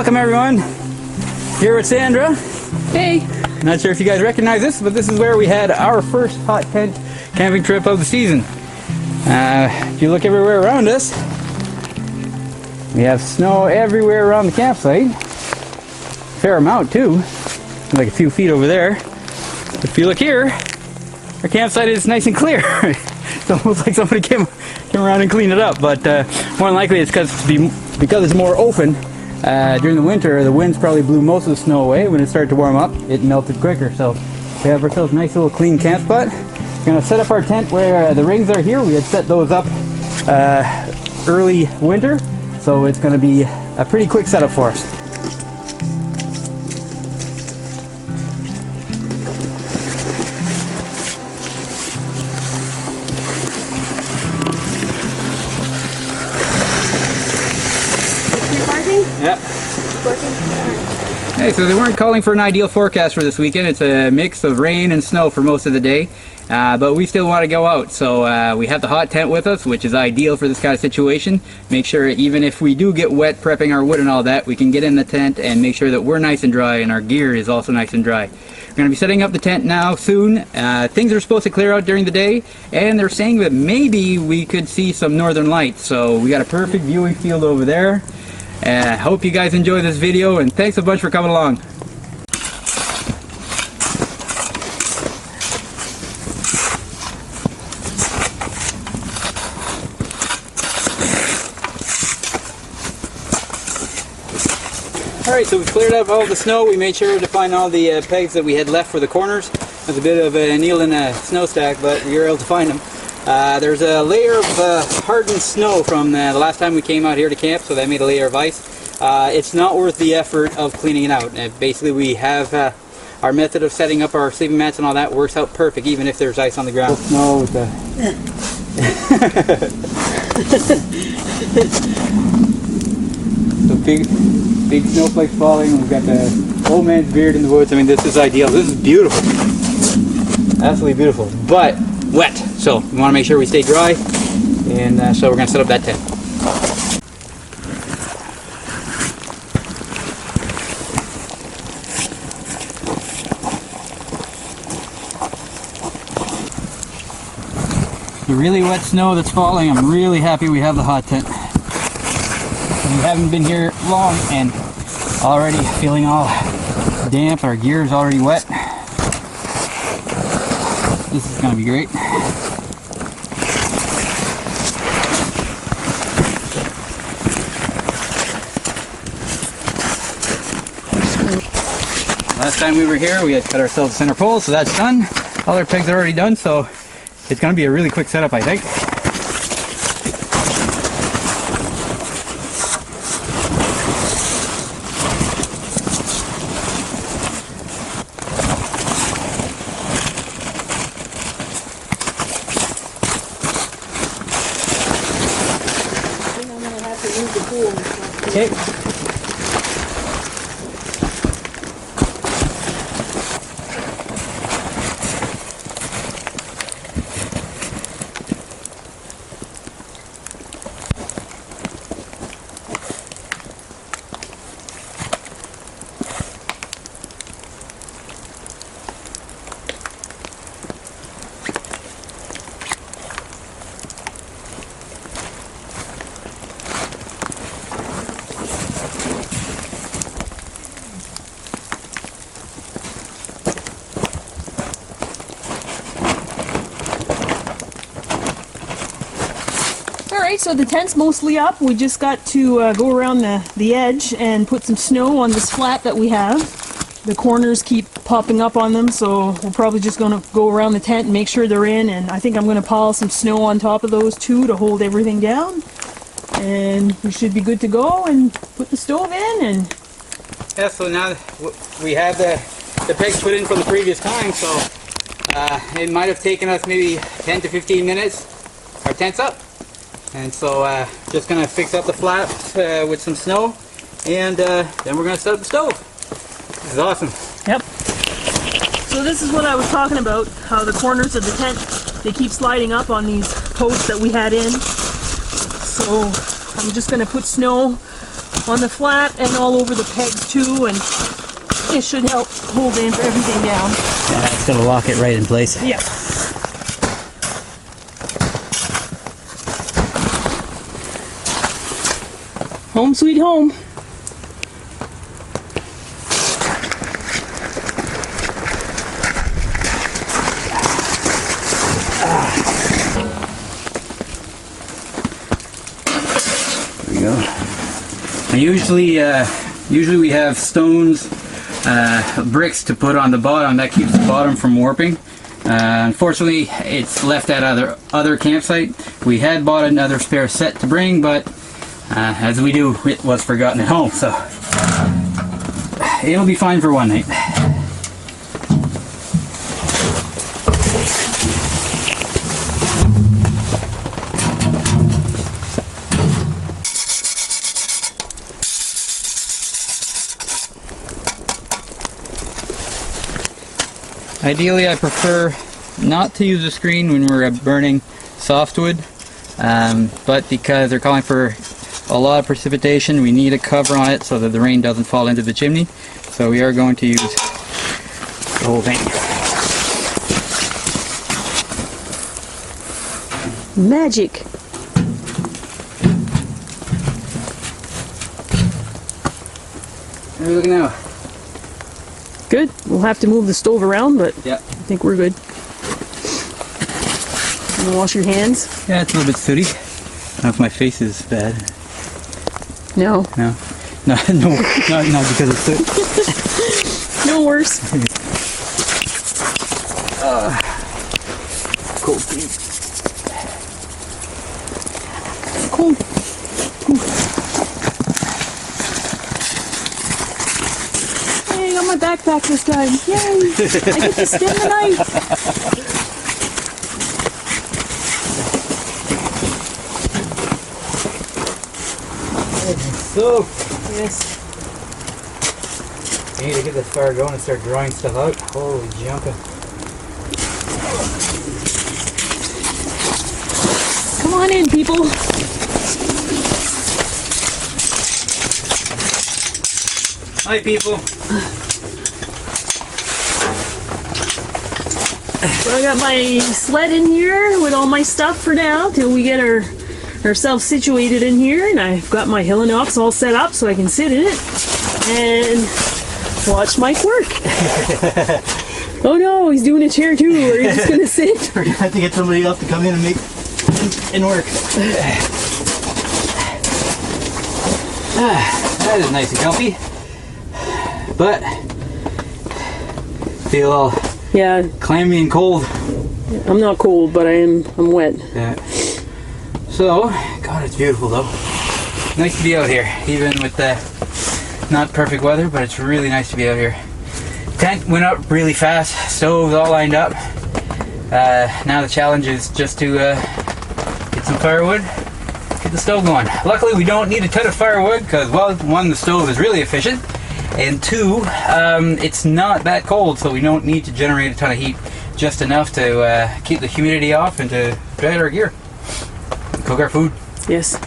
Welcome everyone. Here with Sandra. Hey. Not sure if you guys recognize this, but this is where we had our first hot tent camping trip of the season. If you look everywhere around us, we have snow everywhere around the campsite. Fair amount too, like a few feet over there. If you look here, our campsite is nice and clear. It's almost like somebody came around and cleaned it up, but more than likely it's because it's more open. During the winter, the winds probably blew most of the snow away. When it started to warm up, it melted quicker. So we have ourselves a nice little clean camp spot. We're going to set up our tent where the rings are here. We had set those up early winter, so it's going to be a pretty quick setup for us. Yep. Hey, so they weren't calling for an ideal forecast for this weekend. It's a mix of rain and snow for most of the day, but we still want to go out. So we have the hot tent with us, which is ideal for this kind of situation. Make sure even if we do get wet prepping our wood and all that, we can get in the tent and make sure that we're nice and dry and our gear is also nice and dry. We're going to be setting up the tent now soon. Things are supposed to clear out during the day, and they're saying that maybe we could see some northern lights. So we got a perfect viewing field over there. Hope you guys enjoy this video, and thanks a bunch for coming along. Alright, so we cleared up all the snow. We made sure to find all the pegs that we had left for the corners. There's a bit of a needle in a snow stack, but we were able to find them. There's a layer of hardened snow from the last time we came out here to camp, so that made a layer of ice. It's not worth the effort of cleaning it out. Basically, we have our method of setting up our sleeping mats and all that works out perfect, even if there's ice on the ground. Snow with the so big snowflakes falling. We've got the old man's beard in the woods. I mean, this is ideal. This is beautiful. Absolutely beautiful, but wet. So we want to make sure we stay dry, and so we're going to set up that tent. The really wet snow that's falling, I'm really happy we have the hot tent. We haven't been here long and already feeling all damp. Our gear is already wet. This is going to be great. Last time we were here, we had cut ourselves a center pole, so that's done. All our pegs are already done, so it's going to be a really quick setup, I think. Okay. Alright, so the tent's mostly up. We just got to go around the edge and put some snow on this flat that we have. The corners keep popping up on them, so we're probably just going to go around the tent and make sure they're in, and I think I'm going to pile some snow on top of those too to hold everything down. And we should be good to go and put the stove in. And yeah, so now we have the pegs put in from the previous time, so it might have taken us maybe 10 to 15 minutes. Our tent's up. And so just going to fix up the flaps with some snow, and then we're going to set up the stove. This is awesome. Yep. So this is what I was talking about, how the corners of the tent, they keep sliding up on these posts that we had in. So I'm just going to put snow on the flat and all over the pegs too, and it should help hold everything down. Yeah, it's gonna lock it right in place. Yeah. Home sweet home. There we go. And usually we have stones, bricks to put on the bottom. That keeps the bottom from warping. Unfortunately, it's left at other campsite. We had bought another spare set to bring, but as we do, it was forgotten at home, so it'll be fine for one night. Ideally, I prefer not to use a screen when we're burning softwood, but because they're calling for a lot of precipitation, we need a cover on it so that the rain doesn't fall into the chimney. So we are going to use the whole thing. Magic. How are we looking now? Good. We'll have to move the stove around, but Yeah. I think we're good. You wanna wash your hands? Yeah, it's a little bit sooty. I don't know if my face is bad. No. No. No, not because of soot. No worse. Cold feet. Cool. Hey, I got my backpack this time. Yay! I get to stem the knife. So, Yes. I need to get this fire going and start drying stuff out. Holy jumping. Come on in, people. Hi, people. So I got my sled in here with all my stuff for now till we get ourselves situated in here, and I've got my Hillinox all set up so I can sit in it and watch Mike work. Oh no, he's doing a chair too, or he's just gonna sit. We're gonna have to get somebody else to come in and make and work. That is nice and comfy. But feel all Yeah, clammy and cold. I'm not cold, but I'm wet. Yeah. So, God, it's beautiful though. Nice to be out here, even with the not perfect weather, but it's really nice to be out here. Tent went up really fast, stoves all lined up. Now the challenge is just to get some firewood, get the stove going. Luckily we don't need a ton of firewood because, well, one, the stove is really efficient, and two, it's not that cold, so we don't need to generate a ton of heat, just enough to keep the humidity off and to dry our gear, cook our food. Yes.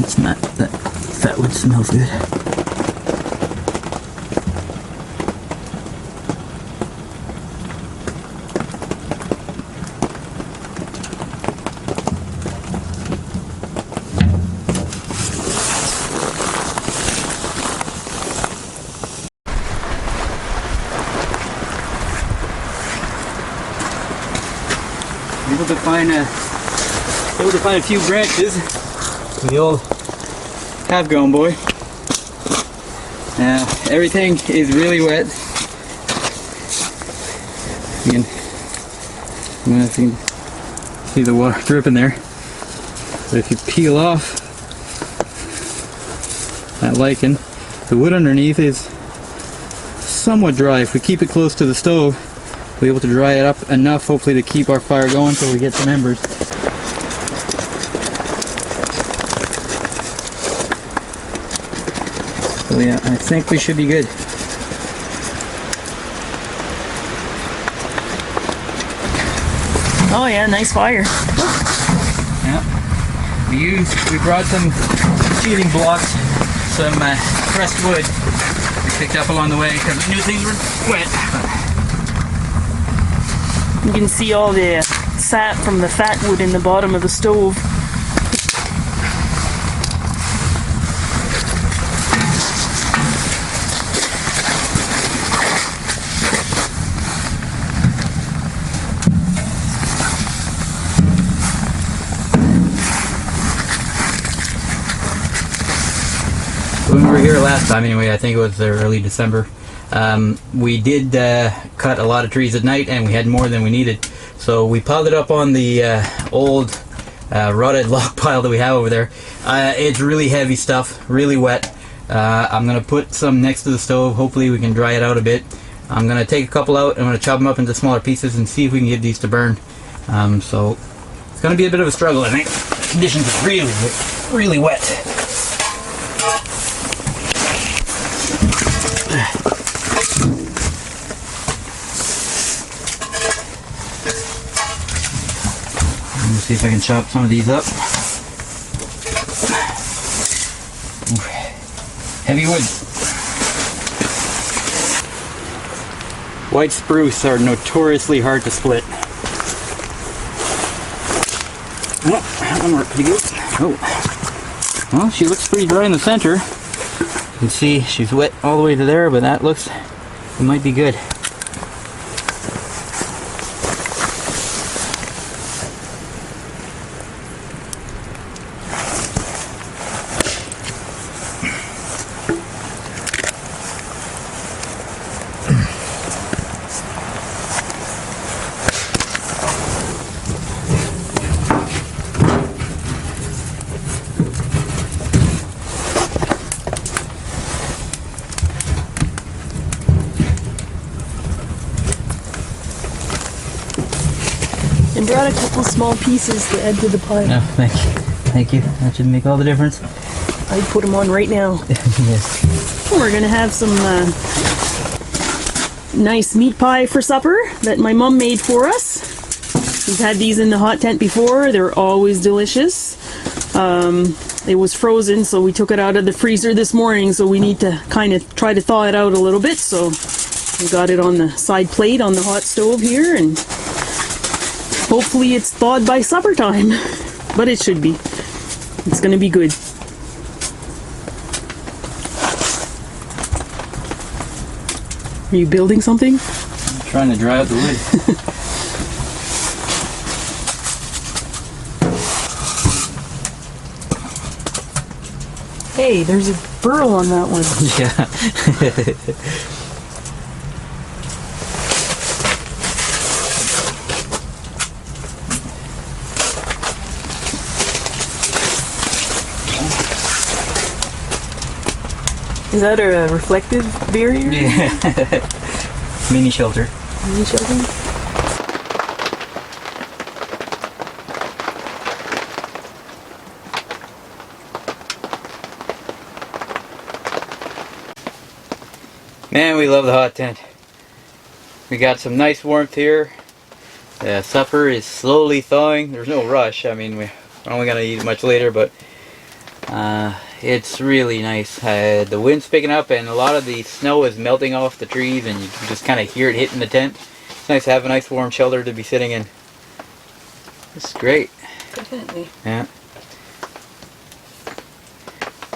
It's not that fat wood smells good. Able to find a few branches with the old Gomboy. Now everything is really wet. I don't know if you can see the water dripping there. But if you peel off that lichen, the wood underneath is somewhat dry. If we keep it close to the stove, we'll be able to dry it up enough, hopefully, to keep our fire going until we get some embers. So yeah, I think we should be good. Oh yeah, nice fire. Yeah. We brought some sheathing blocks, some pressed wood we picked up along the way because we knew things were wet. You can see all the sap from the fat wood in the bottom of the stove. When we were here last time, anyway, I think it was early December, we did cut a lot of trees at night, and we had more than we needed. So we piled it up on the old rotted log pile that we have over there. It's really heavy stuff, really wet. I'm going to put some next to the stove. Hopefully we can dry it out a bit. I'm going to take a couple out, and I'm going to chop them up into smaller pieces and see if we can get these to burn. So it's going to be a bit of a struggle, I think. The conditions are really wet. Let's see if I can chop some of these up. Oof. Heavy wood. White spruce are notoriously hard to split. Oh, that one worked pretty good. Oh, well, she looks pretty dry in the center. You can see she's wet all the way to there, but that looks, it might be good. And brought a couple small pieces to add to the pile. No, thank you. Thank you. That should make all the difference. I'd put them on right now. Yes. We're gonna have some nice meat pie for supper that my mom made for us. We've had these in the hot tent before. They're always delicious. It was frozen, so we took it out of the freezer this morning, so we need to kind of try to thaw it out a little bit. So we got it on the side plate on the hot stove here, and hopefully it's thawed by supper time. But it should be. It's gonna be good. Are you building something? I'm trying to dry out the wood. Hey, there's a burl on that one. Yeah. Is that a reflective barrier? Yeah. Mini shelter. Mini shelter? Man, we love the hot tent. We got some nice warmth here. The supper is slowly thawing. There's no rush. I mean, we're only gonna eat much later, but it's really nice. The wind's picking up, and a lot of the snow is melting off the trees, and you can just kind of hear it hitting the tent. It's nice to have a nice warm shelter to be sitting in. It's great. Definitely. Yeah.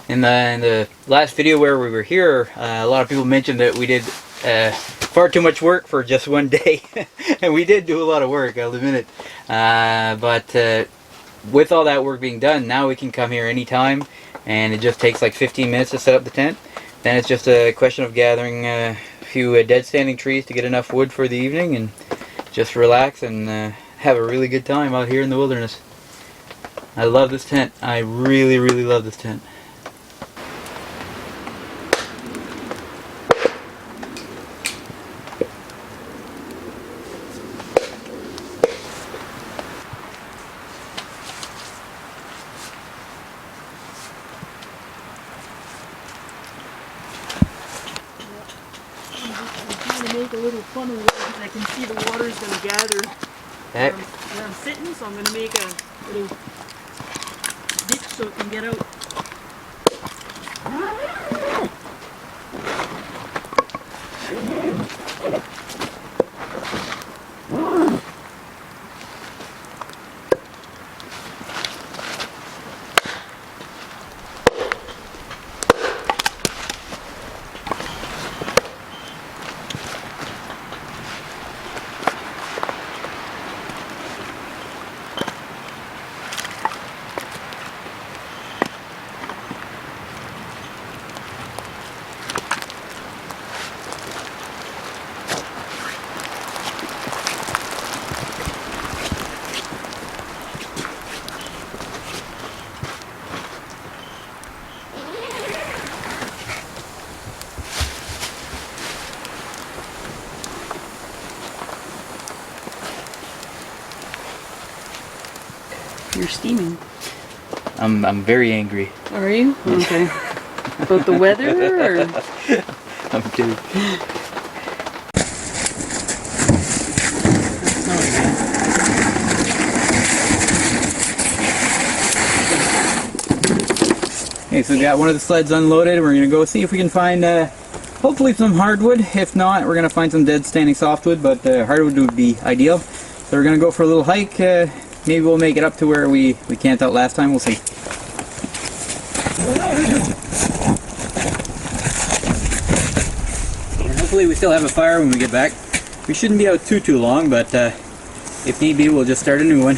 In the last video where we were here, a lot of people mentioned that we did far too much work for just one day. And we did do a lot of work, I'll admit it. But with all that work being done, now we can come here anytime, and it just takes like 15 minutes to set up the tent. Then it's just a question of gathering a few dead standing trees to get enough wood for the evening, and just relax and have a really good time out here in the wilderness. I love this tent. I really, really love this tent. to make a little funnel because I can see the water's going to gather where I'm sitting, so I'm going to make a little ditch so it can get out. You're steaming. I'm very angry. Are you? Okay. About the weather, or? I'm kidding. Okay, so we got one of the sleds unloaded. We're gonna go see if we can find hopefully some hardwood. If not, we're gonna find some dead standing softwood, but hardwood would be ideal. So we're gonna go for a little hike. Maybe we'll make it up to where we camped out last time. We'll see. And hopefully we still have a fire when we get back. We shouldn't be out too long, but if need be, we'll just start a new one.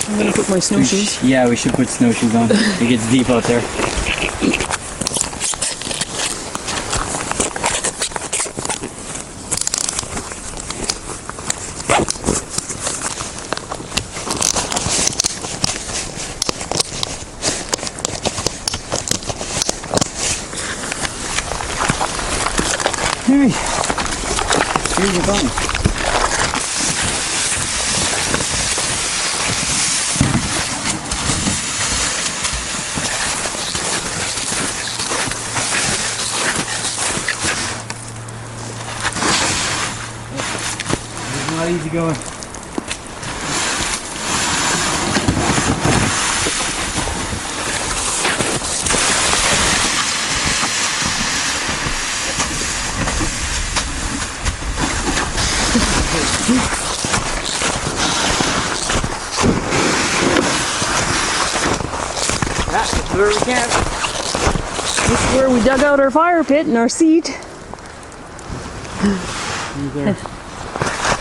I'm gonna put my snowshoes. Yeah, we should put snowshoes on. It gets deep out there. Alright, here's the button. It's not easy going. That's where we camp. This is where we dug out our fire pit and our seat.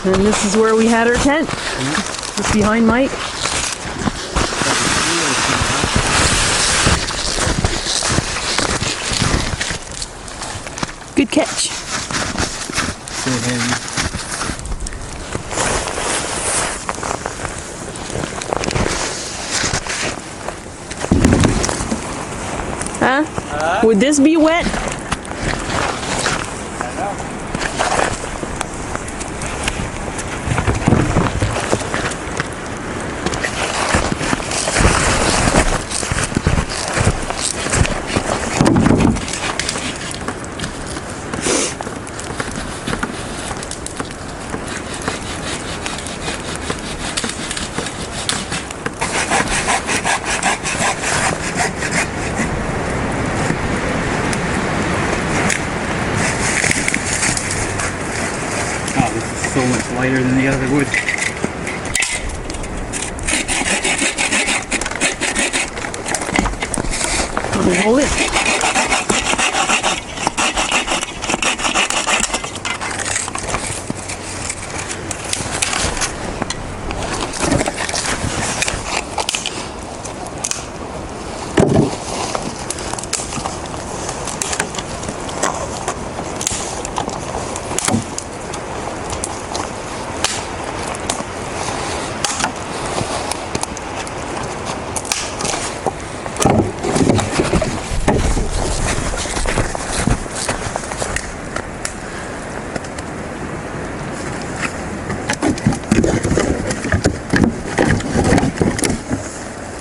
And this is where we had our tent. Just behind Mike. Good catch. So heavy. Huh? Would this be wet? So much lighter than the other wood. Hold it.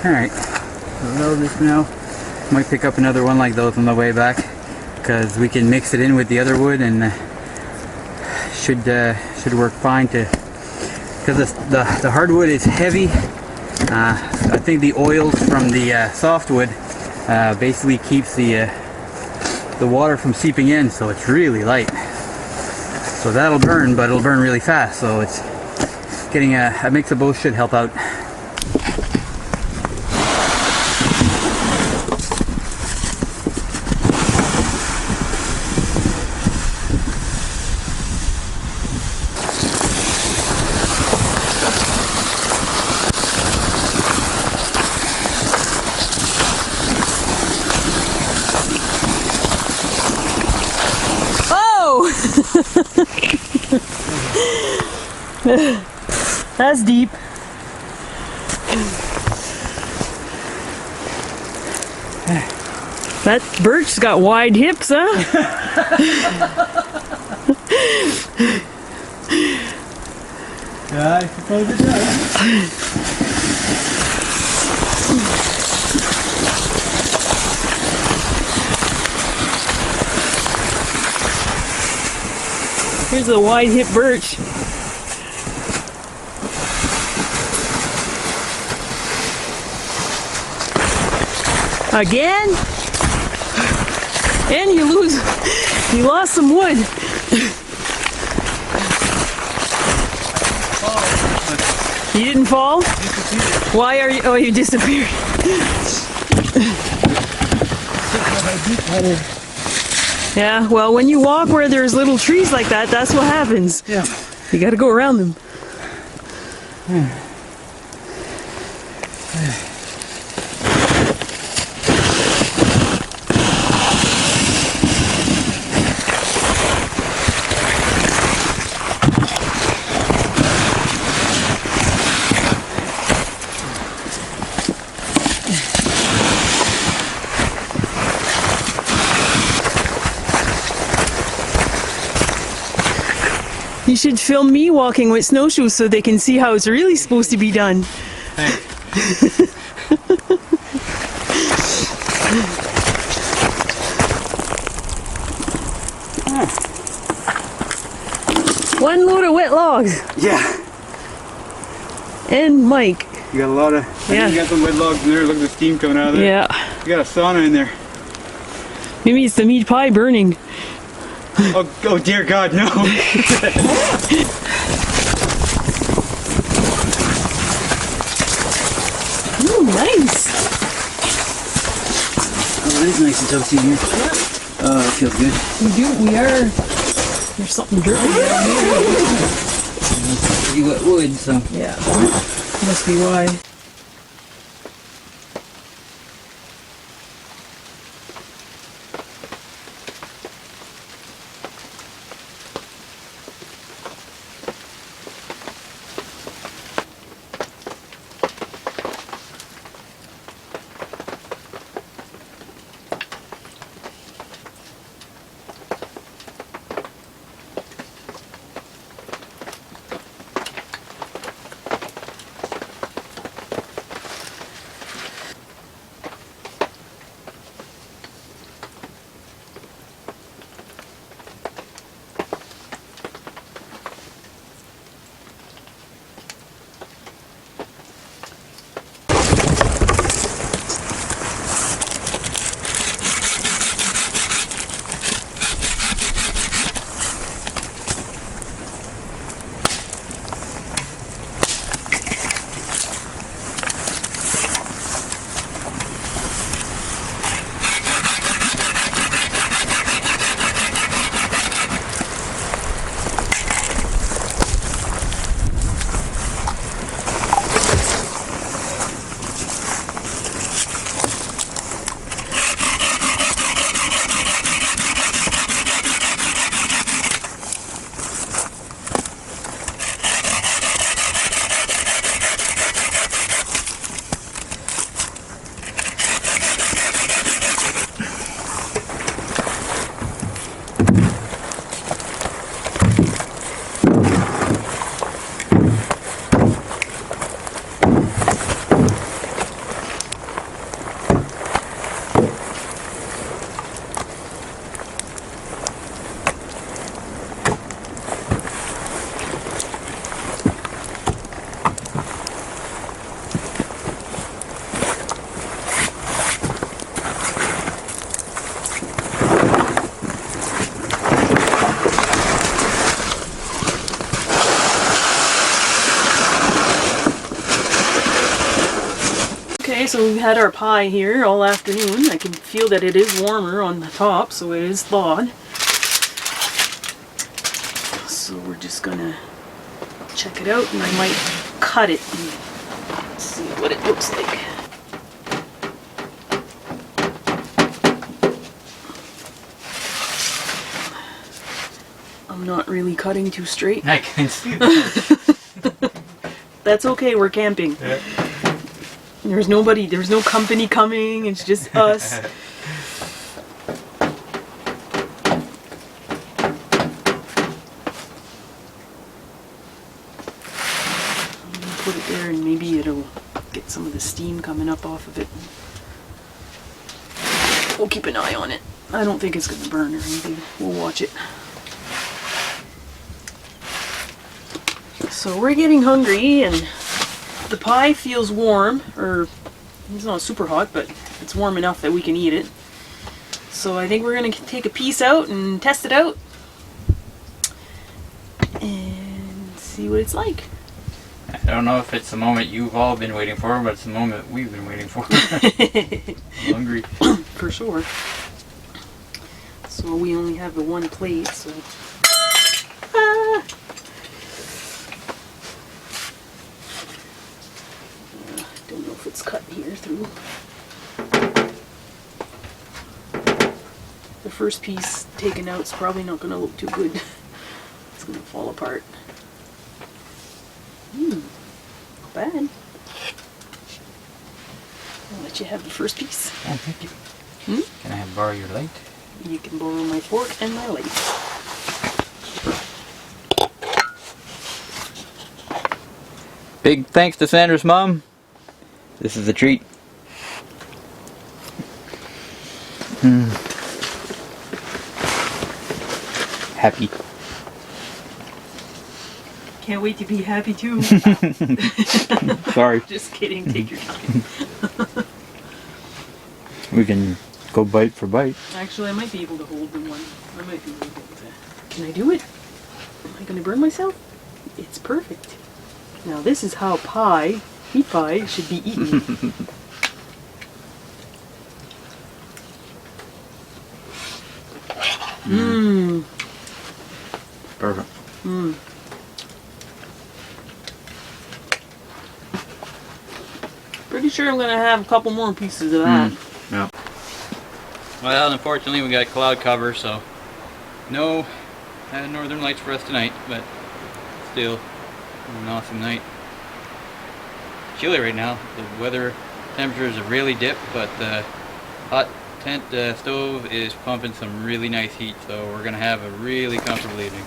Alright, so load this now. Might pick up another one like those on the way back. because we can mix it in with the other wood and should work fine. Because the hardwood is heavy. I think the oils from the softwood basically keeps the water from seeping in, so it's really light. So that'll burn, but it'll burn really fast. So it's getting a mix of both should help out. That's deep. That birch's got wide hips, huh? I suppose it does. Here's a wide hip birch. Again? And you lost some wood. You didn't fall? Why are you, oh, you disappeared. Yeah, well, when you walk where there's little trees like that, that's what happens. Yeah. You gotta go around them. You should film me walking with snowshoes so they can see how it's really supposed to be done. One load of wet logs. Yeah. And Mike. You got a lot of. Yeah. You got some wet logs in there. Look at the steam coming out of there. Yeah. You got a sauna in there. Maybe it's the meat pie burning. Oh dear God, no. Ooh, nice. Oh, it is nice and toasty here. Oh, it feels good. We are. There's something dirty down here. Pretty wet wood, so. Yeah. Must be why. so we've had our pie here all afternoon. I can feel that it is warmer on the top, so it is thawed. So we're just gonna check it out, and I might cut it and see what it looks like. I'm not really cutting too straight. I can see that. That's okay, we're camping. Yeah. There's nobody, there's no company coming, it's just us. Put it there and maybe it'll get some of the steam coming up off of it. We'll keep an eye on it. I don't think it's going to burn or anything. We'll watch it. So we're getting hungry and the pie feels warm, or it's not super hot, but it's warm enough that we can eat it. So I think we're going to take a piece out and test it out and see what it's like. I don't know if it's the moment you've all been waiting for, but it's the moment we've been waiting for. I'm hungry. For sure. So we only have the one plate, so... don't know if it's cut here through. The first piece taken out is probably not going to look too good. It's going to fall apart. Not bad. I'll let you have the first piece. Oh, thank you. Can I borrow your light? You can borrow my fork and my light. Big thanks to Sandra's mom. This is a treat. Happy. Can't wait to be happy too. Sorry. Just kidding, take your time. We can go bite for bite. Actually, I might be able to hold the one. I might be able to. Can I do it? Am I going to burn myself? It's perfect. Now this is how pie, meat pie, should be eaten. Mmm. Perfect. Mmm. Pretty sure I'm going to have a couple more pieces of that. Yeah. Well, unfortunately we got cloud cover, so no northern lights for us tonight, but still an awesome night. Chilly right now. The weather temperatures have really dipped, but the hot tent stove is pumping some really nice heat, so we're going to have a really comfortable evening.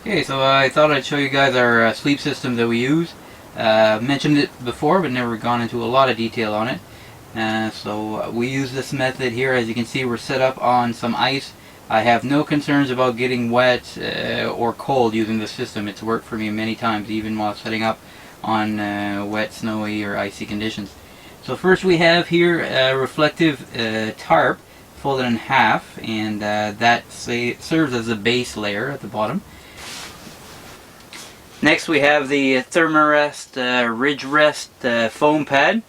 Okay, so I thought I'd show you guys our sleep system that we use. Mentioned it before, but never gone into a lot of detail on it. So we use this method here. As you can see, we're set up on some ice. I have no concerns about getting wet or cold using this system. It's worked for me many times, even while setting up on wet, snowy, or icy conditions. So first we have here a reflective tarp folded in half, and that serves as a base layer at the bottom. Next we have the Thermarest Ridgerest foam pad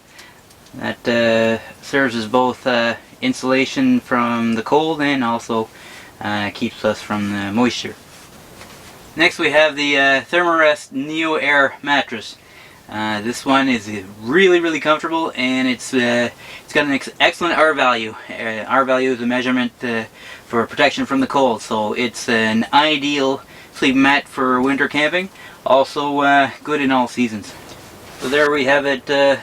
that serves as both insulation from the cold and also keeps us from the moisture. Next we have the Thermarest Neo Air mattress. This one is really comfortable, and it's got an excellent R value. R value is a measurement for protection from the cold, so it's an ideal sleep mat for winter camping. Also good in all seasons. So there we have it. The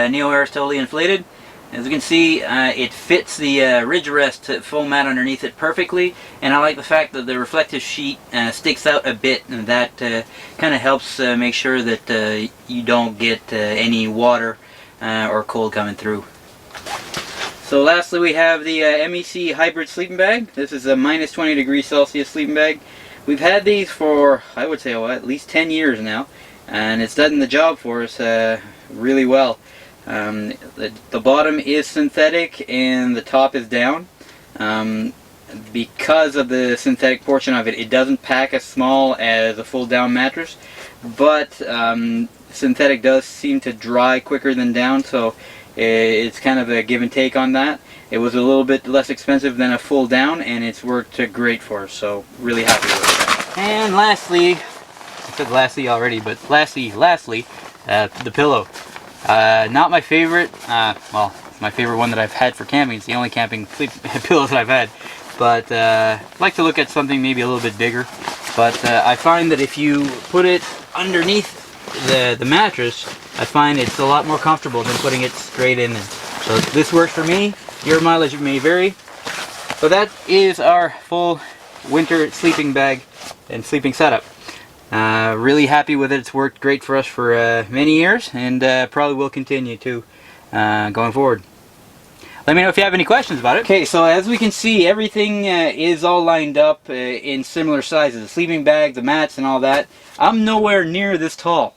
Neo Air is totally inflated. As you can see, it fits the Ridgerest foam mat underneath it perfectly, and I like the fact that the reflective sheet sticks out a bit, and that kind of helps make sure that you don't get any water or cold coming through. So lastly we have the MEC Hybrid Sleeping Bag. This is a -20 degrees Celsius sleeping bag. We've had these for, I would say, at least 10 years now, and it's done the job for us really well. The bottom is synthetic and the top is down. Because of the synthetic portion of it, it doesn't pack as small as a full down mattress, but synthetic does seem to dry quicker than down, so it's kind of a give and take on that. It was a little bit less expensive than a full down, and it's worked great for us, so really happy with it. And lastly, I said lastly already, but lastly, the pillow. Not my favorite, well, it's my favorite one that I've had for camping. It's the only camping sleep pillows that I've had. But I'd like to look at something maybe a little bit bigger. But I find that if you put it underneath the mattress, I find it's a lot more comfortable than putting it straight in there. So this works for me. Your mileage may vary. So that is our full winter sleeping bag and sleeping setup. Really happy with it. It's worked great for us for many years, and probably will continue to going forward. Let me know if you have any questions about it. Okay, so as we can see, everything is all lined up in similar sizes. The sleeping bag, the mats, and all that. I'm nowhere near this tall.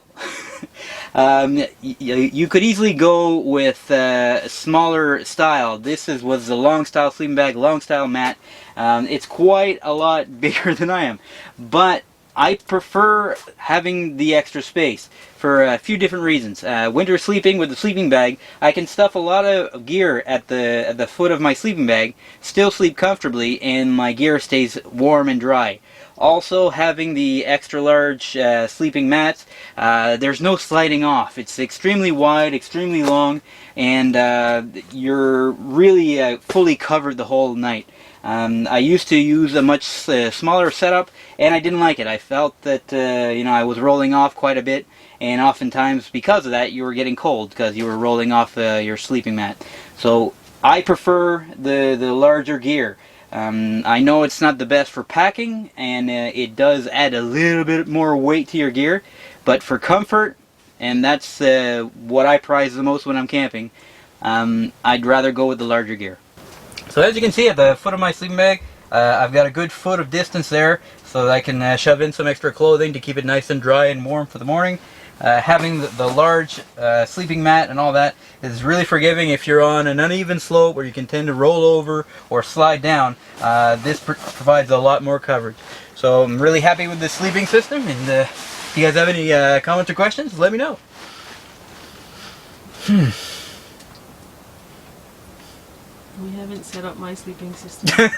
You could easily go with a smaller style. This was the long style sleeping bag, long style mat. It's quite a lot bigger than I am. But I prefer having the extra space for a few different reasons. Winter sleeping with the sleeping bag, I can stuff a lot of gear at the foot of my sleeping bag, still sleep comfortably, and my gear stays warm and dry. Also, having the extra large sleeping mats, there's no sliding off. It's extremely wide, extremely long, and you're really fully covered the whole night. I used to use a much smaller setup, and I didn't like it. I felt that I was rolling off quite a bit, and oftentimes because of that you were getting cold because you were rolling off your sleeping mat. So I prefer the larger gear. I know it's not the best for packing, and it does add a little bit more weight to your gear, but for comfort, and that's what I prize the most when I'm camping, I'd rather go with the larger gear. So as you can see at the foot of my sleeping bag, I've got a good foot of distance there so that I can shove in some extra clothing to keep it nice and dry and warm for the morning. Having the large sleeping mat and all that is really forgiving if you're on an uneven slope where you can tend to roll over or slide down. This provides a lot more coverage. So I'm really happy with this sleeping system, and if you guys have any comments or questions, let me know. We haven't set up my sleeping system.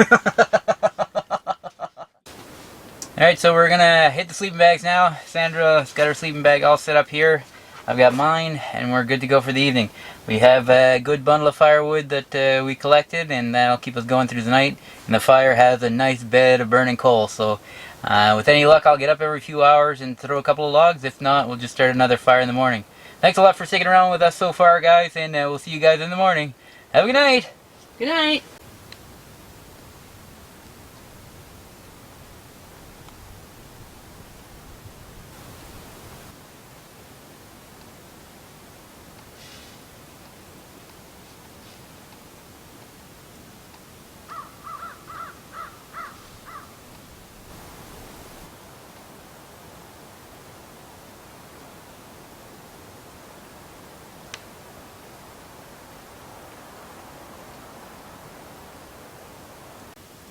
Alright, so we're gonna hit the sleeping bags now. Sandra's got her sleeping bag all set up here. I've got mine, and we're good to go for the evening. We have a good bundle of firewood that we collected, and that'll keep us going through the night. And the fire has a nice bed of burning coal, so with any luck I'll get up every few hours and throw a couple of logs. If not, we'll just start another fire in the morning. Thanks a lot for sticking around with us so far, guys, and we'll see you guys in the morning. Have a good night! Good night.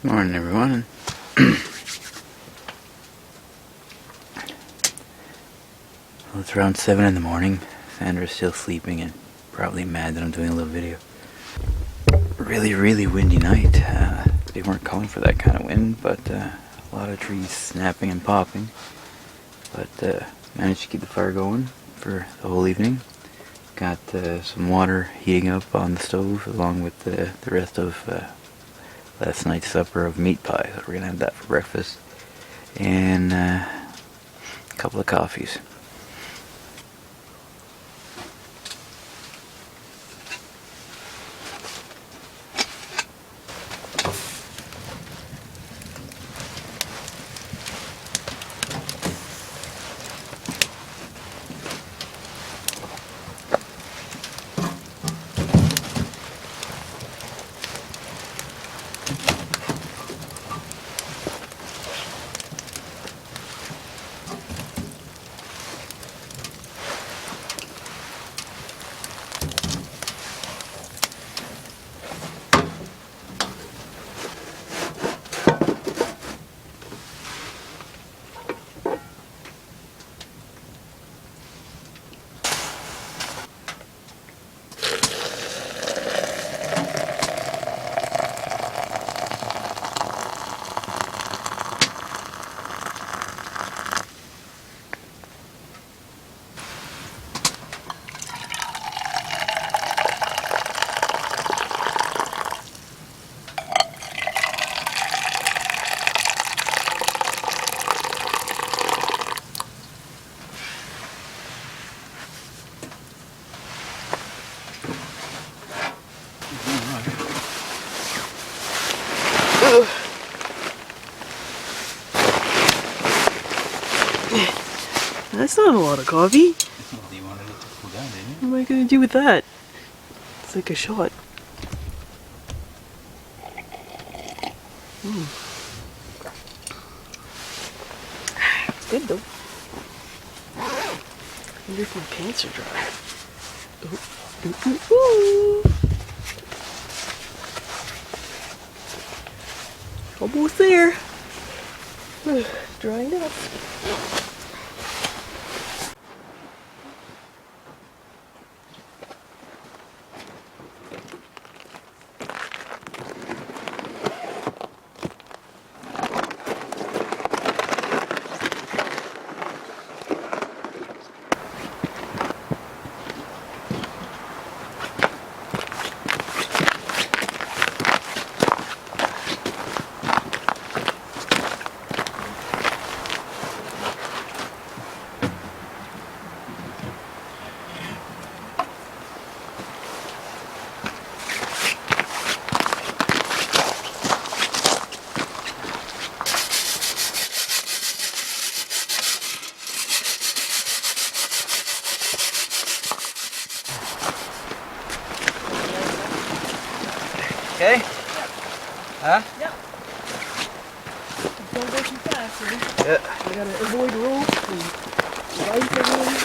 Morning, everyone. Well, it's around 7 in the morning. Sandra's still sleeping and probably mad that I'm doing a little video. Really windy night. They weren't calling for that kind of wind, but a lot of trees snapping and popping. But managed to keep the fire going for the whole evening. Got some water heating up on the stove along with the rest of last night's supper of meat pie. So we're gonna have that for breakfast, and a couple of coffees. That's not a lot of coffee. Well, you wanted it to cool down, didn't you? What am I gonna do with that? It's like a shot. It's good though. I wonder if my pants are dry. Ooh, ooh, ooh, ooh. Almost there. Drying up. Okay? Huh? Yep. Don't go too fast, man. Yeah. I gotta avoid ropes and light everything.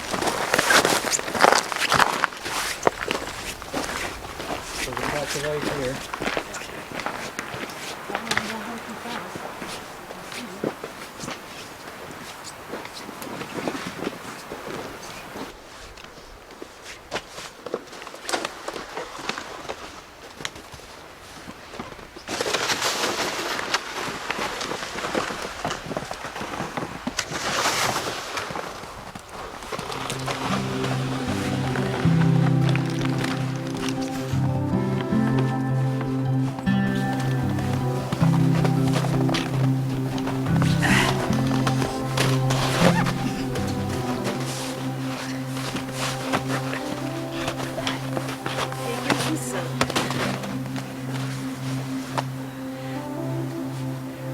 So the patch of light here.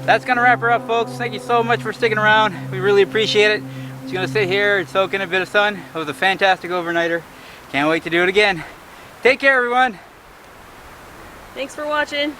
That's gonna wrap her up, folks. Thank you so much for sticking around. We really appreciate it. Just gonna sit here and soak in a bit of sun. It was a fantastic overnighter. Can't wait to do it again. Take care, everyone. Thanks for watching.